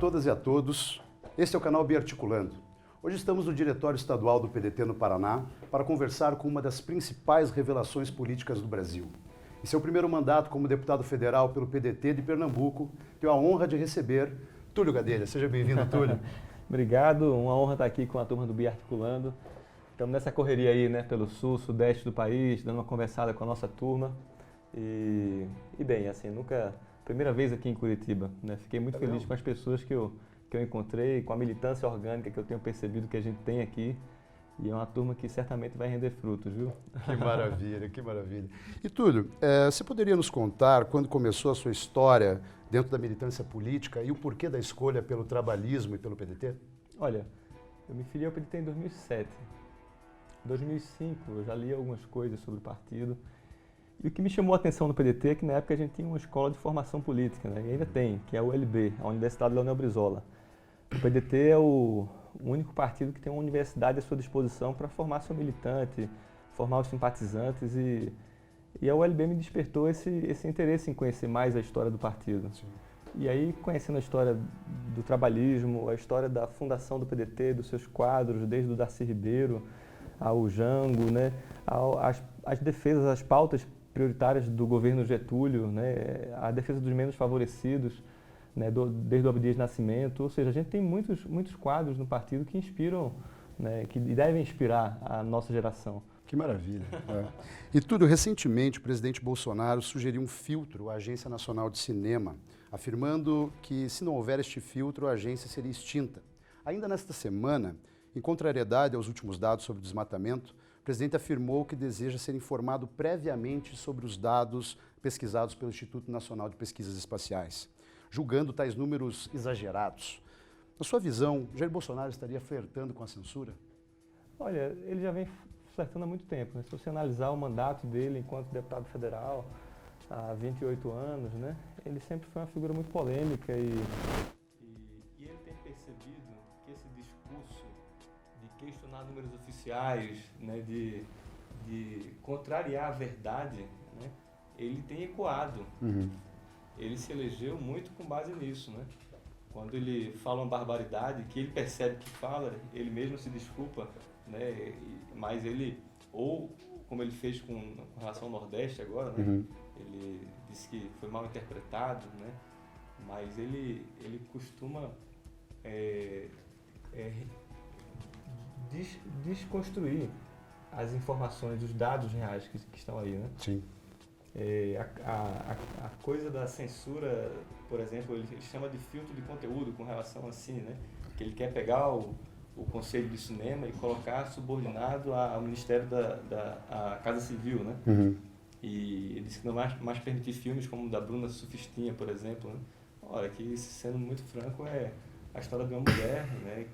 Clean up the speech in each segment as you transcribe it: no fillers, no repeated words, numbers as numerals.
todas e a todos. Este é o canal Biarticulando. Hoje estamos no Diretório Estadual do PDT no Paraná para conversar com uma das principais revelações políticas do Brasil. Em seu primeiro mandato como deputado federal pelo PDT de Pernambuco, tenho a honra de receber Túlio Gadelha. Seja bem-vindo, Túlio. Obrigado, uma honra estar aqui com a turma do Biarticulando. Estamos nessa correria aí, né, pelo sul, sudeste do país, dando uma conversada com a nossa turma. E bem, assim, primeira vez aqui em Curitiba, né? Fiquei muito feliz com as pessoas que eu encontrei, com a militância orgânica que eu tenho percebido que a gente tem aqui. E é uma turma que certamente vai render frutos, viu? Que maravilha, que maravilha. E Túlio, você poderia nos contar quando começou a sua história dentro da militância política e o porquê da escolha pelo trabalhismo e pelo PDT? Olha, eu me filiei ao PDT em 2007. Em 2005 eu já li algumas coisas sobre o partido. E o que me chamou a atenção no PDT é que na época a gente tinha uma escola de formação política, né? E ainda tem, que é a ULB, a Universidade Leonel Brizola. O PDT é o único partido que tem uma universidade à sua disposição para formar seu militante, formar os simpatizantes e a ULB me despertou esse interesse em conhecer mais a história do partido. Sim. E aí, conhecendo a história do trabalhismo, a história da fundação do PDT, dos seus quadros, desde o Darcy Ribeiro ao Jango, né? As defesas, as pautas prioritárias do governo Getúlio, né? A defesa dos menos favorecidos, né? Desde o Abdias Nascimento, ou seja, a gente tem muitos quadros no partido que inspiram, né? Que devem inspirar a nossa geração. Que maravilha. E Túlio, recentemente o presidente Bolsonaro sugeriu um filtro à Agência Nacional de Cinema, afirmando que se não houver este filtro, a agência seria extinta. Ainda nesta semana, em contrariedade aos últimos dados sobre o desmatamento, o presidente afirmou que deseja ser informado previamente sobre os dados pesquisados pelo Instituto Nacional de Pesquisas Espaciais, julgando tais números exagerados. Na sua visão, Jair Bolsonaro estaria flertando com a censura? Olha, ele já vem flertando há muito tempo, né? Se você analisar o mandato dele enquanto deputado federal, há 28 anos, né? Ele sempre foi uma figura muito polêmica e ele tem percebido que esse discurso de questionar números oficiais, né? de contrariar a verdade, né? Ele tem ecoado. Ele se elegeu muito com base nisso, né? Quando ele fala uma barbaridade, que ele percebe que fala, ele mesmo se desculpa, né? Mas ele, ou como ele fez com relação ao Nordeste agora, né? Ele disse que foi mal interpretado, né? Mas ele costuma desconstruir as informações, os dados reais que estão aí, né? Sim. A coisa da censura, por exemplo, ele chama de filtro de conteúdo com relação assim, né? Que ele quer pegar o Conselho de Cinema e colocar subordinado ao Ministério da Casa Civil, né? E ele disse que não mais permitir filmes como o da Bruna Surfistinha, por exemplo, né? Olha, que sendo muito franco, é a história de uma mulher, né?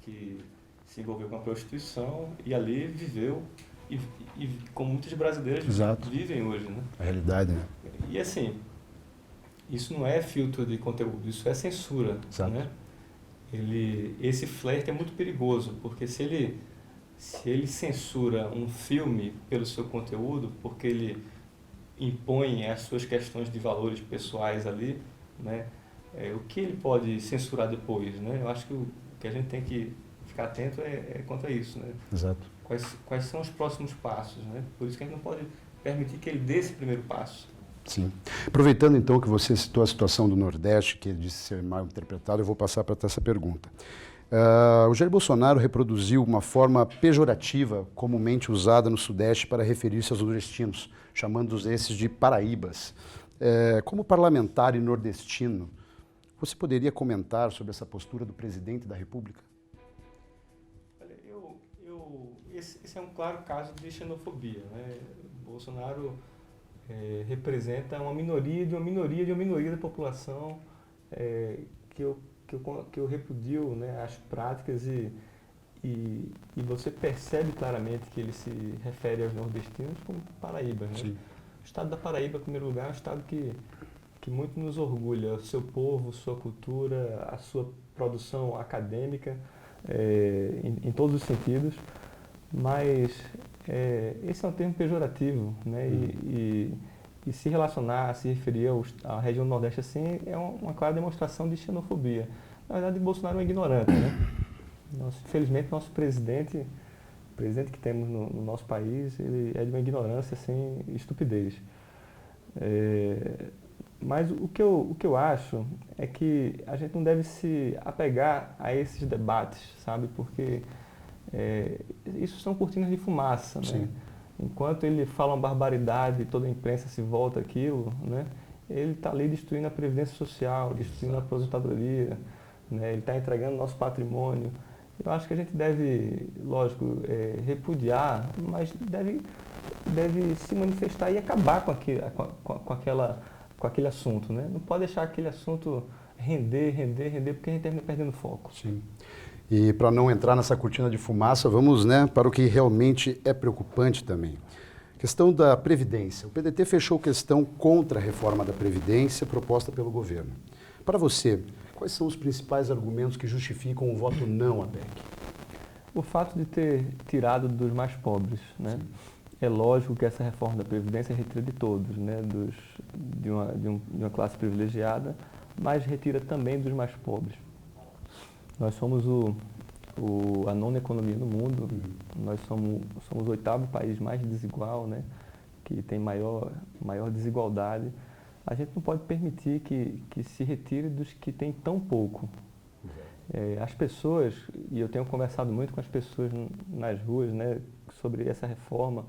Que se envolveu com a prostituição e ali viveu e como muitos brasileiros vivem hoje, né? A realidade, né? E assim, isso não é filtro de conteúdo, isso é censura, né? Esse flerte é muito perigoso, porque se ele censura um filme pelo seu conteúdo, porque ele impõe as suas questões de valores pessoais ali, né? O que ele pode censurar depois, né? Eu acho que o que a gente tem que ficar atento é quanto a isso, né? Exato. Quais são os próximos passos, né? Por isso que a gente não pode permitir que ele dê esse primeiro passo. Sim. Aproveitando então que você citou a situação do Nordeste, que ele disse ser mal interpretado, eu vou passar para essa pergunta. O Jair Bolsonaro reproduziu uma forma pejorativa comumente usada no Sudeste para referir-se aos nordestinos, chamando-os esses de paraíbas. Como parlamentar e nordestino, você poderia comentar sobre essa postura do presidente da República? Esse é um claro caso de xenofobia, né? Bolsonaro representa uma minoria de uma minoria de uma minoria da população que eu repudio, né, as práticas e você percebe claramente que ele se refere aos nordestinos como paraíbas, né? Sim. O estado da Paraíba, em primeiro lugar, é um estado que muito nos orgulha, o seu povo, sua cultura, a sua produção acadêmica, em todos os sentidos. Mas esse é um termo pejorativo, né? E E se relacionar, se referir à região do Nordeste assim, é uma clara demonstração de xenofobia. Na verdade, Bolsonaro é um ignorante, né? Infelizmente, nosso presidente, o presidente que temos no nosso país, ele é de uma ignorância, assim, estupidez. Mas o que eu acho é que a gente não deve se apegar a esses debates, sabe? Porque isso são cortinas de fumaça, né? Sim. Enquanto ele fala uma barbaridade e toda a imprensa se volta àquilo, né? Ele está ali destruindo a Previdência Social, destruindo a aposentadoria, né? Ele está entregando nosso patrimônio. Eu acho que a gente deve, lógico, repudiar, mas deve se manifestar e acabar com aquele assunto, né? Não pode deixar aquele assunto render, porque a gente termina perdendo foco. Sim. E para não entrar nessa cortina de fumaça, vamos, né, para o que realmente é preocupante também. Questão da Previdência. O PDT fechou questão contra a reforma da Previdência proposta pelo governo. Para você, quais são os principais argumentos que justificam o voto não à PEC? O fato de ter tirado dos mais pobres, né? É lógico que essa reforma da Previdência retira de todos, né? De uma classe privilegiada, mas retira também dos mais pobres. Nós somos a nona economia no mundo, nós somos o 8º país mais desigual, né? Que tem maior desigualdade. A gente não pode permitir que se retire dos que têm tão pouco. As pessoas, e eu tenho conversado muito com as pessoas nas ruas, né, sobre essa reforma,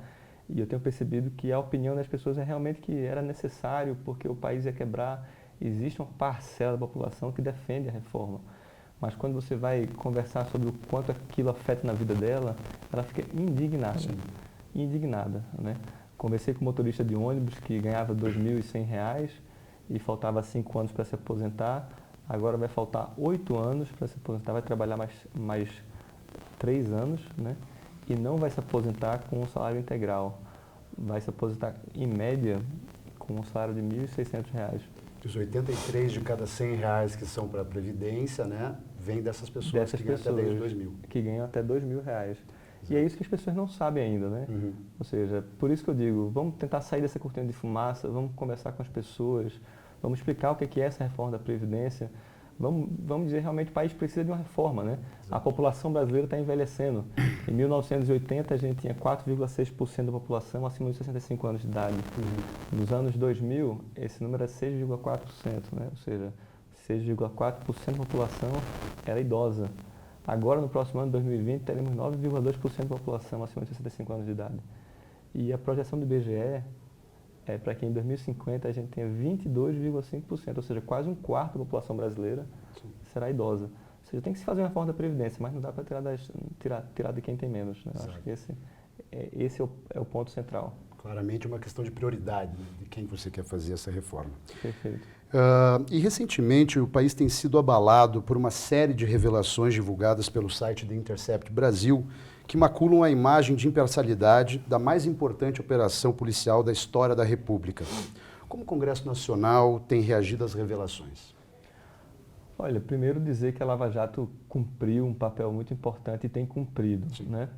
e eu tenho percebido que a opinião das pessoas é realmente que era necessário porque o país ia quebrar. Existe uma parcela da população que defende a reforma. Mas quando você vai conversar sobre o quanto aquilo afeta na vida dela, ela fica indignada. Sim. Indignada, né? Conversei com um motorista de ônibus que ganhava R$ 2.100 e faltava 5 anos para se aposentar. Agora vai faltar 8 anos para se aposentar, vai trabalhar mais 3 anos, né? E não vai se aposentar com um salário integral. Vai se aposentar, em média, com um salário de R$ 1.600. Os 83 de cada R$ 100 que são para a Previdência, né, vem dessas pessoas que ganham até R$ 2.000. Que ganham até R$ 2.000. E é isso que as pessoas não sabem ainda, né? Ou seja, por isso que eu digo, vamos tentar sair dessa cortina de fumaça, vamos conversar com as pessoas, vamos explicar o que é essa reforma da Previdência. Vamos dizer, realmente, o país precisa de uma reforma, né? Exato. A população brasileira está envelhecendo. Em 1980, a gente tinha 4,6% da população acima de 65 anos de idade. Nos anos 2000, esse número era 6,4%, né? Ou seja, 6,4% da população era idosa. Agora, no próximo ano, 2020, teremos 9,2% da população acima de 65 anos de idade. E a projeção do IBGE é para que em 2050 a gente tenha 22,5%, ou seja, quase um quarto da população brasileira será idosa. Ou seja, tem que se fazer uma reforma da Previdência, mas não dá para tirar de quem tem menos, né? Acho que esse é o ponto central. Claramente é uma questão de prioridade, né, de quem você quer fazer essa reforma. Perfeito. E recentemente o país tem sido abalado por uma série de revelações divulgadas pelo site The Intercept Brasil, que maculam a imagem de imparcialidade da mais importante operação policial da história da República. Como o Congresso Nacional tem reagido às revelações? Olha, primeiro dizer que a Lava Jato cumpriu um papel muito importante e tem cumprido, né?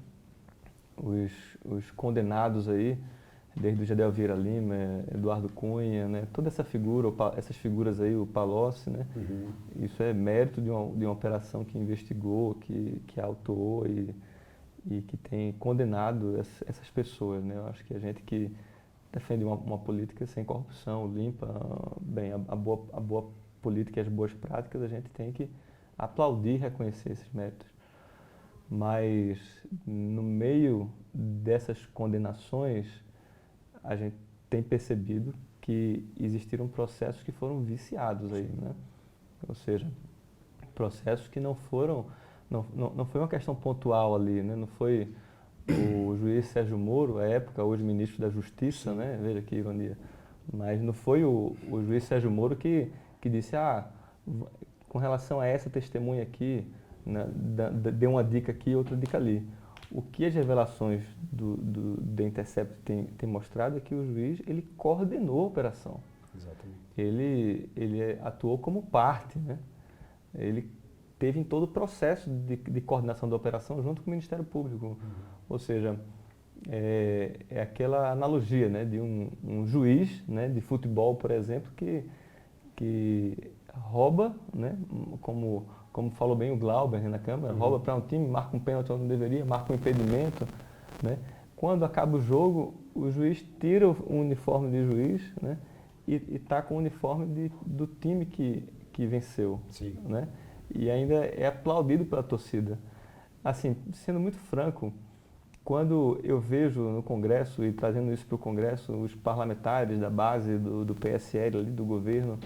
Os condenados aí, desde o Gedel Vieira Lima, Eduardo Cunha, né? Toda essa figura, essas figuras aí, o Palocci, né? Isso é mérito de uma operação que investigou, que autuou e que tem condenado essas pessoas, né? Eu acho que a gente que defende uma política sem corrupção, limpa, bem, a boa política e as boas práticas, a gente tem que aplaudir e reconhecer esses méritos. Mas, no meio dessas condenações, a gente tem percebido que existiram processos que foram viciados aí, né? Ou seja, processos que não foram... Não foi uma questão pontual ali, né? Não foi o juiz Sérgio Moro, à época, hoje ministro da Justiça, né? Veja que ironia. Mas não foi o juiz Sérgio Moro que disse, com relação a essa testemunha aqui, né, deu uma dica aqui e outra dica ali. O que as revelações do The Intercept tem mostrado é que o juiz ele coordenou a operação. Exatamente. Ele atuou como parte, né? Ele teve em todo o processo de coordenação da operação junto com o Ministério Público. Ou seja, é aquela analogia, né, de um juiz, né, de futebol, por exemplo, que rouba, né, como falou bem o Glauber, né, na Câmara, rouba para um time, marca um pênalti onde não deveria, marca um impedimento, né. Quando acaba o jogo, o juiz tira o uniforme de juiz, né, e está com o uniforme do time que venceu. Sim. Né, e ainda é aplaudido pela torcida. Assim, sendo muito franco, quando eu vejo no Congresso, e trazendo isso para o Congresso, os parlamentares da base do PSL, ali, do governo,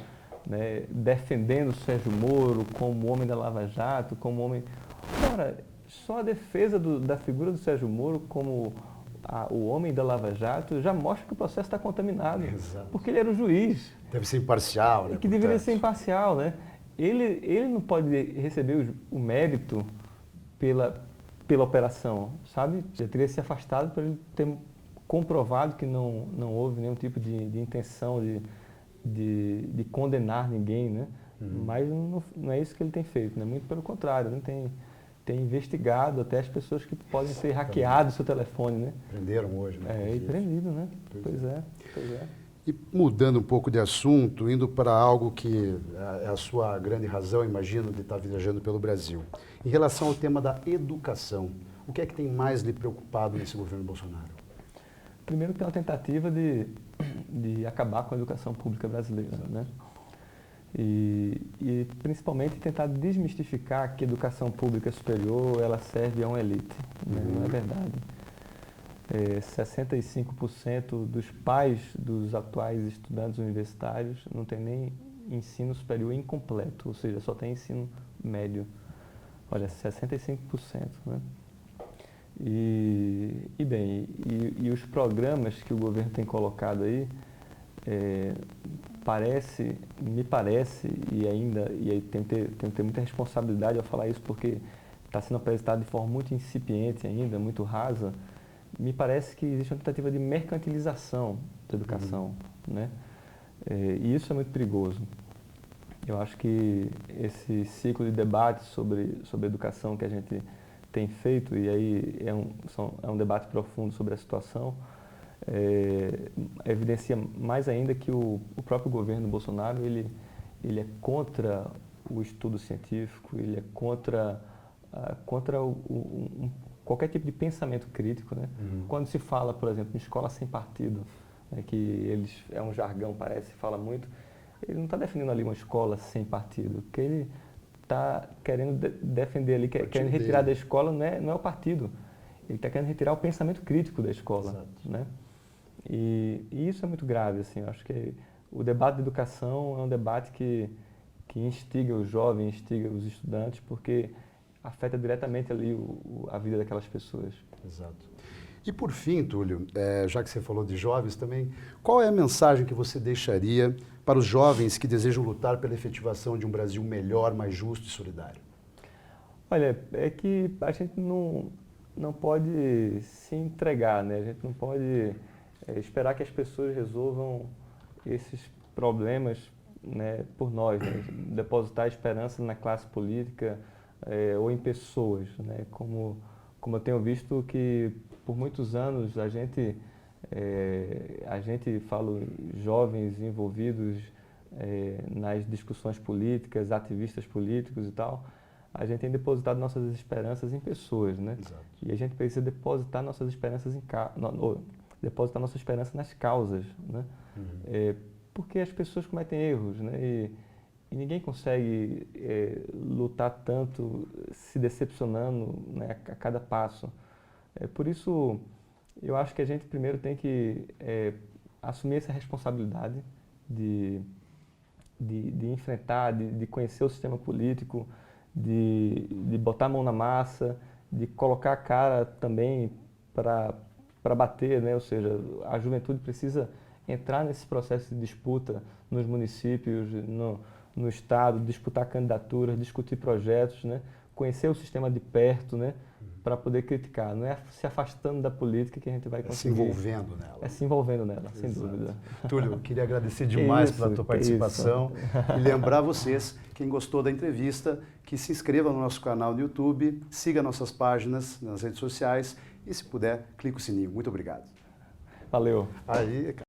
né, defendendo o Sérgio Moro como homem da Lava Jato, como homem... Cara, só a defesa da figura do Sérgio Moro como o homem da Lava Jato já mostra que o processo está contaminado. Exato. Porque ele era o juiz. Deve ser imparcial, né? Que deveria ser imparcial, né? Ele não pode receber o mérito pela operação, sabe? Já teria se afastado para ele ter comprovado que não houve nenhum tipo de intenção de condenar ninguém, né? Mas não é isso que ele tem feito, né? Muito pelo contrário, ele tem investigado até as pessoas que podem ter hackeado o seu telefone, né? Prenderam hoje, né? E prendido, né? Pois é. E mudando um pouco de assunto, indo para algo que é a sua grande razão, imagino, de estar viajando pelo Brasil. Em relação ao tema da educação, o que é que tem mais lhe preocupado nesse governo Bolsonaro? Primeiro, tem uma tentativa de acabar com a educação pública brasileira, né? E principalmente tentar desmistificar que a educação pública superior ela serve a uma elite, né? Não é verdade. 65% dos pais dos atuais estudantes universitários não tem nem ensino superior incompleto, ou seja, só tem ensino médio. Olha, 65%, né? E os programas que o governo tem colocado aí, me parece, e aí tem que ter muita responsabilidade ao falar isso, porque está sendo apresentado de forma muito incipiente ainda, muito rasa. Me parece que existe uma tentativa de mercantilização da educação, né? E isso é muito perigoso. Eu acho que esse ciclo de debate sobre educação que a gente tem feito, e aí é um debate profundo sobre a situação, evidencia mais ainda que o próprio governo Bolsonaro ele é contra o estudo científico, ele é contra qualquer tipo de pensamento crítico, né? Quando se fala, por exemplo, em escola sem partido, né, que é um jargão, parece, fala muito, ele não está defendendo ali uma escola sem partido. O que ele está querendo defender ali, querendo retirar da escola não é o partido. Ele está querendo retirar o pensamento crítico da escola, né? E isso é muito grave, assim. Eu acho que o debate de educação é um debate que instiga os jovens, instiga os estudantes, porque afeta diretamente ali a vida daquelas pessoas. Exato. E por fim, Túlio, já que você falou de jovens também, qual é a mensagem que você deixaria para os jovens que desejam lutar pela efetivação de um Brasil melhor, mais justo e solidário? Olha, é que a gente não pode se entregar, né? A gente não pode esperar que as pessoas resolvam esses problemas, né, por nós, né? Depositar esperança na classe política, ou em pessoas, né? Como eu tenho visto que por muitos anos a gente falo jovens envolvidos nas discussões políticas, ativistas políticos e tal, a gente tem depositado nossas esperanças em pessoas, né? Exato. E a gente precisa depositar nossas esperanças depositar nossa esperança nas causas, né? Porque as pessoas cometem erros, né? E ninguém consegue lutar tanto se decepcionando, né, a cada passo. Por isso, eu acho que a gente primeiro tem que assumir essa responsabilidade de enfrentar, de conhecer o sistema político, de botar a mão na massa, de colocar a cara também para bater, né? Ou seja, a juventude precisa entrar nesse processo de disputa nos municípios, no Estado, disputar candidaturas, discutir projetos, né? Conhecer o sistema de perto, né? Para poder criticar. Não é se afastando da política que a gente vai conseguir. Se envolvendo nela. É se envolvendo nela, sem Exato. dúvida. Túlio, queria agradecer demais pela tua participação e lembrar vocês, quem gostou da entrevista, que se inscreva no nosso canal no YouTube, siga nossas páginas nas redes sociais E se puder, clique o sininho. Muito obrigado. Valeu. Aí, cara.